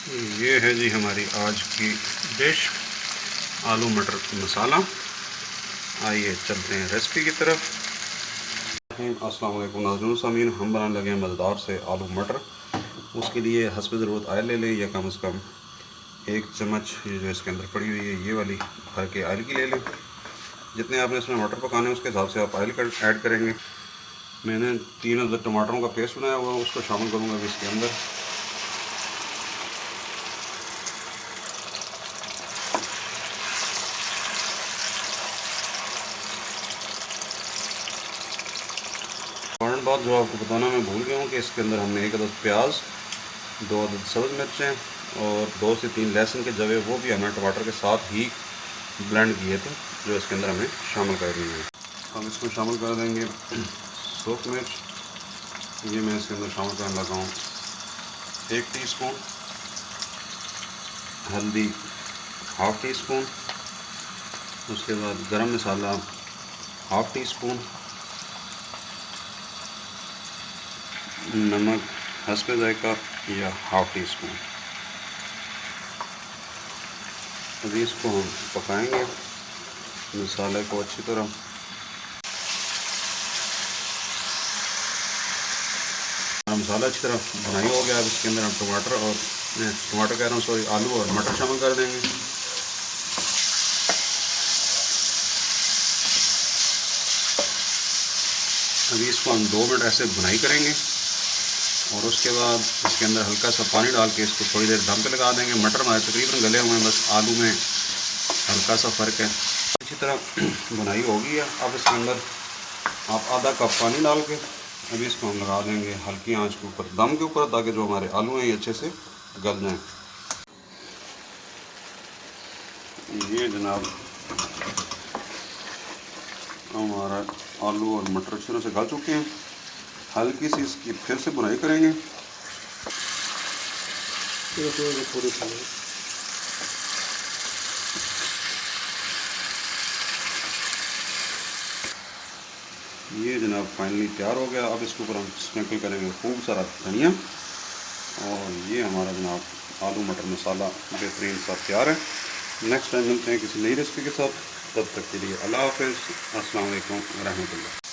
ये है जी हमारी आज की डिश, आलू मटर मसाला। आइए चलते हैं रेसिपी की तरफ। अस्सलाम वालेकुम नाज़रीन सामीन, हम बनाने लगे हैं मज़ेदार से आलू मटर। उसके लिए हस्ब ज़रूरत ऑयल ले लें, या कम से कम 1 चम्मच जो इसके अंदर पड़ी हुई है ये वाली भर के ऑयल की ले लें। जितने आपने इसमें मटर पकाने हैं उसके हिसाब से आप ऑयल ऐड करेंगे। मैंने 3 अदद टमाटरों का पेस्ट बनाया हुआ है, उसको शामिल करूँगा अभी इसके अंदर। फ़ौरन बाद जो आपको बताना मैं भूल गया हूँ कि इसके अंदर हमने 1 अदद प्याज, 2 अदद सब्ज़ मिर्चें और 2 से 3 लहसुन के जवे, वो भी हमने टमाटर के साथ ही ब्लेंड किए थे, जो इसके अंदर हमें शामिल कर देंगे। हम इसमें शामिल कर देंगे सूख मिर्च, ये मैं इसके अंदर शामिल करने लगा हूँ 1 टीस्पून। हल्दी हाफ़ टी स्पून। उसके बाद गरम मसाला हाफ़ टी स्पून। नमक हस्बे जायका या हाफ़ टी स्पून। अभी इसको हम पकाएंगे मसाले को अच्छी तरह। मसाला अच्छी तरह भुनाई हो गया। अब इसके अंदर हम टमाटर कह रहा हूँ सॉरी, आलू और मटर शामिल कर देंगे। अभी इसको हम 2 मिनट ऐसे भुनाई करेंगे और उसके बाद इसके अंदर हल्का सा पानी डाल के इसको थोड़ी देर दम पे लगा देंगे। मटर हमारे तकरीबन गले हुए हैं, बस आलू में हल्का सा फ़र्क है। अच्छी तरह भुनाई हो गई है। अब इसके अंदर आप आधा कप पानी डाल के अभी इसको हम लगा देंगे हल्की आंच के ऊपर, दम के ऊपर, ताकि जो हमारे आलू हैं ये अच्छे से गल जाएं। ये जनाब हमारा आलू और मटर अच्छी तरह से गल चुके हैं। हल्की सी इसकी फिर से भुनाई करेंगे। ये जनाब फाइनली तैयार हो गया। अब इसके ऊपर हम स्प्रिंकल करेंगे खूब सारा धनिया, और ये हमारा जनाब आलू मटर मसाला बेहतरीन सा तैयार है। नेक्स्ट टाइम मिलते हैं किसी नई रेसिपी के साथ। तब तक के लिए अल्लाह हाफ़िज़। अस्सलाम वालेकुम रहमतुल्लाह।